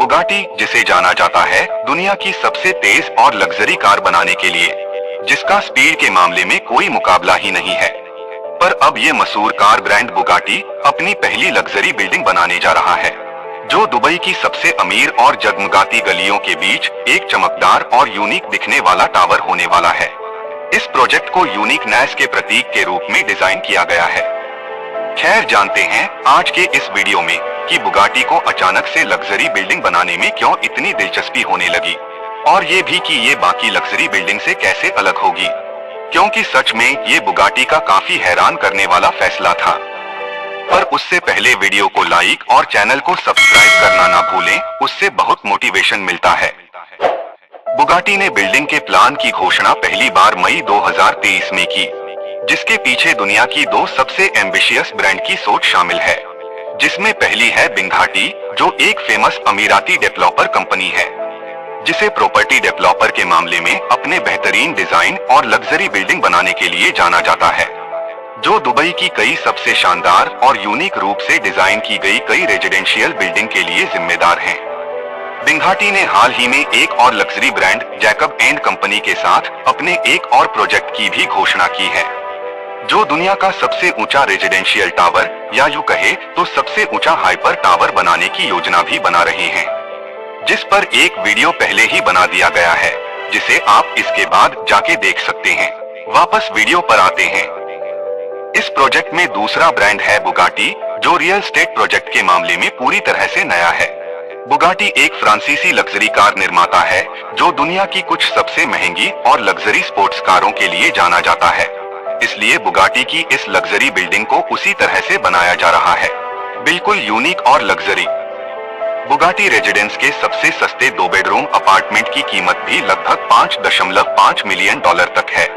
Bugatti, जिसे जाना जाता है दुनिया की सबसे तेज और लग्जरी कार बनाने के लिए, जिसका स्पीड के मामले में कोई मुकाबला ही नहीं है। पर अब ये मशहूर कार ब्रांड बुगाटी अपनी पहली लग्जरी बिल्डिंग बनाने जा रहा है, जो दुबई की सबसे अमीर और जगमगाती गलियों के बीच एक चमकदार और यूनिक दिखने वाला टावर होने वाला है। इस प्रोजेक्ट को यूनिकनेस के प्रतीक के रूप में डिजाइन किया गया है। खैर, जानते हैं आज के इस वीडियो में कि बुगाटी को अचानक से लग्जरी बिल्डिंग बनाने में क्यों इतनी दिलचस्पी होने लगी, और ये भी कि ये बाकी लग्जरी बिल्डिंग से कैसे अलग होगी, क्योंकि सच में ये बुगाटी का काफी हैरान करने वाला फैसला था। पर उससे पहले वीडियो को लाइक और चैनल को सब्सक्राइब करना ना भूलें, उससे बहुत मोटिवेशन मिलता है। बुगाटी ने बिल्डिंग के प्लान की घोषणा पहली बार मई 2023 में की, जिसके पीछे दुनिया की दो सबसे एम्बिशियस ब्रांड की सोच शामिल है, जिसमें पहली है बिंघाटी, जो एक फेमस अमीराती डेवलपर कंपनी है, जिसे प्रॉपर्टी डेवलपर के मामले में अपने बेहतरीन डिजाइन और लग्जरी बिल्डिंग बनाने के लिए जाना जाता है, जो दुबई की कई सबसे शानदार और यूनिक रूप से डिजाइन की गई कई रेजिडेंशियल बिल्डिंग के लिए जिम्मेदार हैं। बिंघाटी ने हाल ही में एक और luxury brand Jacob and company के साथ अपने एक और प्रोजेक्ट की भी घोषणा की है, जो दुनिया का सबसे ऊंचा रेजिडेंशियल टावर, या यूं कहे तो सबसे ऊंचा हाइपर टावर बनाने की योजना भी बना रहे हैं, जिस पर एक वीडियो पहले ही बना दिया गया है, जिसे आप इसके बाद जाके देख सकते हैं। वापस वीडियो पर आते हैं। इस प्रोजेक्ट में दूसरा ब्रांड है बुगाटी, जो रियल एस्टेट प्रोजेक्ट के मामले में पूरी तरह से नया है। बुगाटी एक फ्रांसीसी लग्जरी कार निर्माता है, जो दुनिया की कुछ सबसे महंगी और लग्जरी स्पोर्ट्स कारों के लिए जाना जाता है। इसलिए बुगाटी की इस लग्जरी बिल्डिंग को उसी तरह से बनाया जा रहा है, बिल्कुल यूनिक और लग्जरी। बुगाटी रेजिडेंस के सबसे सस्ते 2 बेडरूम अपार्टमेंट की कीमत भी लगभग $5.5 मिलियन तक है।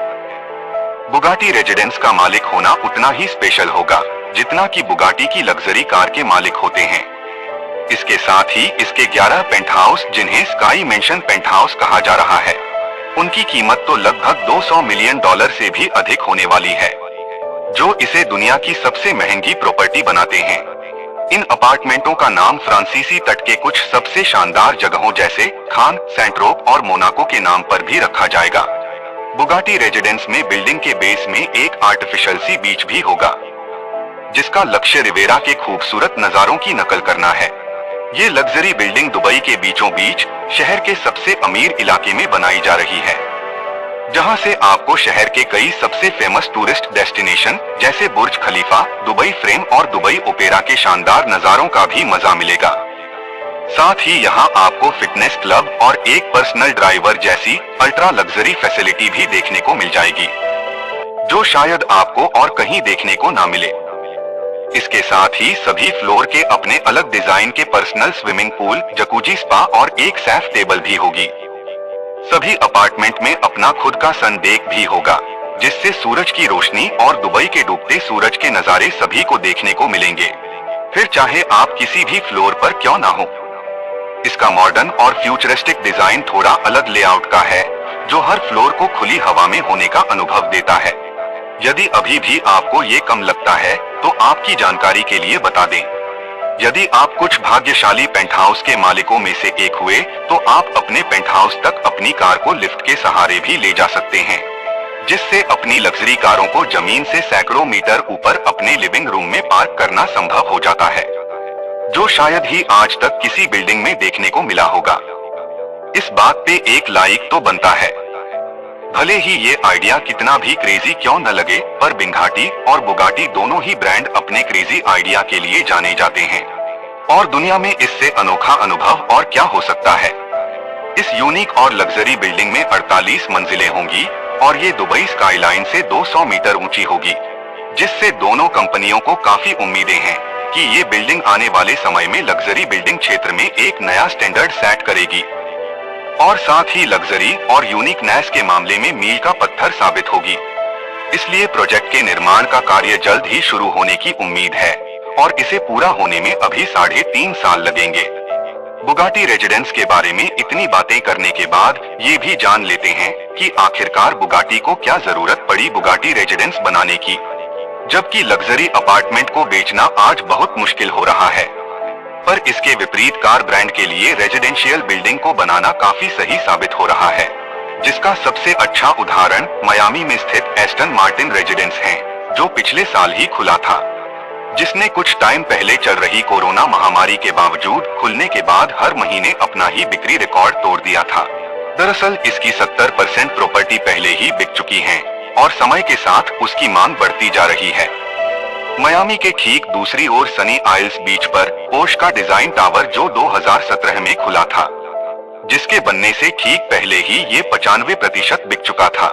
बुगाटी रेजिडेंस का मालिक होना उतना ही स्पेशल होगा जितना कि बुगाटी की लग्जरी कार के मालिक होते हैं। इसके साथ ही इसके 11 पेंटहाउस, जिन्हें स्काई मेंशन पेंटहाउस कहा जा रहा है, उनकी कीमत तो लगभग $200 मिलियन से भी अधिक होने वाली है, जो इसे दुनिया की सबसे महंगी प्रॉपर्टी बनाते हैं। इन अपार्टमेंटों का नाम फ्रांसीसी तट के कुछ सबसे शानदार जगहों जैसे खान, सेंट्रोप और मोनाको के नाम पर भी रखा जाएगा। बुगाटी रेजिडेंस में बिल्डिंग के बेस में एक आर्टिफिशियल सी बीच भी होगा, जिसका लक्ष्य रिवेरा के खूबसूरत नजारों की नकल करना है। ये लग्जरी बिल्डिंग दुबई के बीचों बीच शहर के सबसे अमीर इलाके में बनाई जा रही है, जहां से आपको शहर के कई सबसे फेमस टूरिस्ट डेस्टिनेशन जैसे बुर्ज खलीफा, दुबई फ्रेम और दुबई ओपेरा के शानदार नजारों का भी मजा मिलेगा। साथ ही यहां आपको फिटनेस क्लब और एक पर्सनल ड्राइवर जैसी अल्ट्रा लग्जरी फैसिलिटी भी देखने को मिल जाएगी, जो शायद आपको और कहीं देखने को ना मिले। इसके साथ ही सभी फ्लोर के अपने अलग डिजाइन के personal swimming pool, jacuzzi, spa और एक सैफ टेबल भी होगी। सभी अपार्टमेंट में अपना खुद का सन डेक भी होगा, जिससे सूरज की रोशनी और दुबई के डूबते सूरज के नजारे सभी को देखने को मिलेंगे, फिर चाहे आप किसी भी फ्लोर पर क्यों ना हो। इसका मॉडर्न और फ्यूचरिस्टिक डिजाइन थोड़ा अलग लेआउट का है, जो हर फ्लोर को खुली हवा में होने का अनुभव देता है। यदि अभी भी आपको ये कम लगता है तो आपकी जानकारी के लिए बता दें, यदि आप कुछ भाग्यशाली पेंटहाउस के मालिकों में से एक हुए तो आप अपने पेंटहाउस तक अपनी कार को लिफ्ट के सहारे भी ले जा सकते हैं, जिससे अपनी लग्जरी कारों को जमीन से सैकड़ों मीटर ऊपर अपने लिविंग रूम में पार्क करना संभव हो जाता है, जो शायद ही आज तक किसी बिल्डिंग में देखने को मिला होगा। इस बात पे एक लाइक तो बनता है। भले ही ये आइडिया कितना भी क्रेजी क्यों न लगे, पर बिंघाटी और बुगाटी दोनों ही ब्रांड अपने क्रेजी आइडिया के लिए जाने जाते हैं, और दुनिया में इससे अनोखा अनुभव और क्या हो सकता है। इस यूनिक और लग्जरी बिल्डिंग में 48 मंजिलें होंगी और ये दुबई स्काईलाइन से 200 मीटर ऊंची होगी, जिससे दोनों कंपनियों को काफी उम्मीदें हैं कि ये बिल्डिंग आने वाले समय में लग्जरी बिल्डिंग क्षेत्र में एक नया स्टैंडर्ड सेट करेगी, और साथ ही लग्जरी और यूनिकनेस के मामले में मील का पत्थर साबित होगी। इसलिए प्रोजेक्ट के निर्माण का कार्य जल्द ही शुरू होने की उम्मीद है, और इसे पूरा होने में अभी 3.5 साल लगेंगे। बुगाटी रेजिडेंस के बारे में इतनी बातें करने के बाद ये भी जान लेते हैं कि आखिरकार बुगाटी को क्या जरूरत पड़ी बुगाटी रेजिडेंस बनाने की, जबकि लग्जरी अपार्टमेंट को बेचना आज बहुत मुश्किल हो रहा है। पर इसके विपरीत कार ब्रांड के लिए रेजिडेंशियल बिल्डिंग को बनाना काफी सही साबित हो रहा है, जिसका सबसे अच्छा उदाहरण मियामी में स्थित एस्टन मार्टिन रेजिडेंस है, जो पिछले साल ही खुला था, जिसने कुछ टाइम पहले चल रही कोरोना महामारी के बावजूद खुलने के बाद हर महीने अपना ही बिक्री रिकॉर्ड तोड़ दिया था। दरअसल इसकी 70% प्रॉपर्टी पहले ही बिक चुकी है और समय के साथ उसकी मांग बढ़ती जा रही है। मियामी के ठीक दूसरी ओर सनी आइल्स बीच पर पोर्श का डिजाइन टावर जो 2017 में खुला था, जिसके बनने से ठीक पहले ही ये 95% बिक चुका था,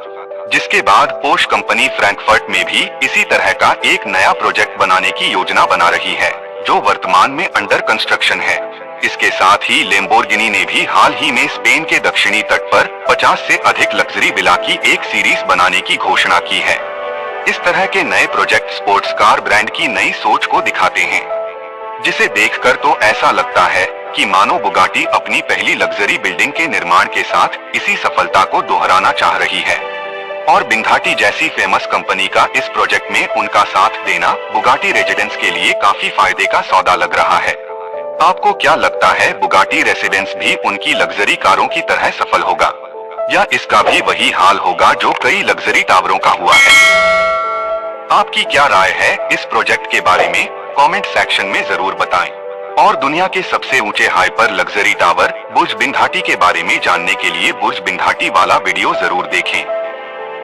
जिसके बाद पोर्श कंपनी फ्रैंकफर्ट में भी इसी तरह का एक नया प्रोजेक्ट बनाने की योजना बना रही है, जो वर्तमान में अंडर कंस्ट्रक्शन है। इसके साथ ही लैम्बोर्गिनी ने भी हाल ही में स्पेन के दक्षिणी तट पर 50 से अधिक लग्जरी विला की एक सीरीज बनाने की घोषणा की है। इस तरह के नए प्रोजेक्ट स्पोर्ट्स कार ब्रांड की नई सोच को दिखाते हैं, जिसे देखकर तो ऐसा लगता है कि मानो बुगाटी अपनी पहली लग्जरी बिल्डिंग के निर्माण के साथ इसी सफलता को दोहराना चाह रही है और बिंधाटी जैसी फेमस कंपनी का इस प्रोजेक्ट में उनका साथ देना बुगाटी रेजिडेंस के लिए काफी फायदे का सौदा लग रहा है। आपको क्या लगता है, बुगाटी रेसिडेंस भी उनकी लग्जरी कारों की तरह सफल होगा या इसका भी वही हाल होगा जो कई लग्जरी टावरों का हुआ है? आपकी क्या राय है इस प्रोजेक्ट के बारे में? कमेंट सेक्शन में जरूर बताएं। और दुनिया के सबसे ऊंचे हाइपर लग्जरी टावर बुर्ज बिंधाटी के बारे में जानने के लिए बुर्ज बिंधाटी वाला वीडियो जरूर देखें।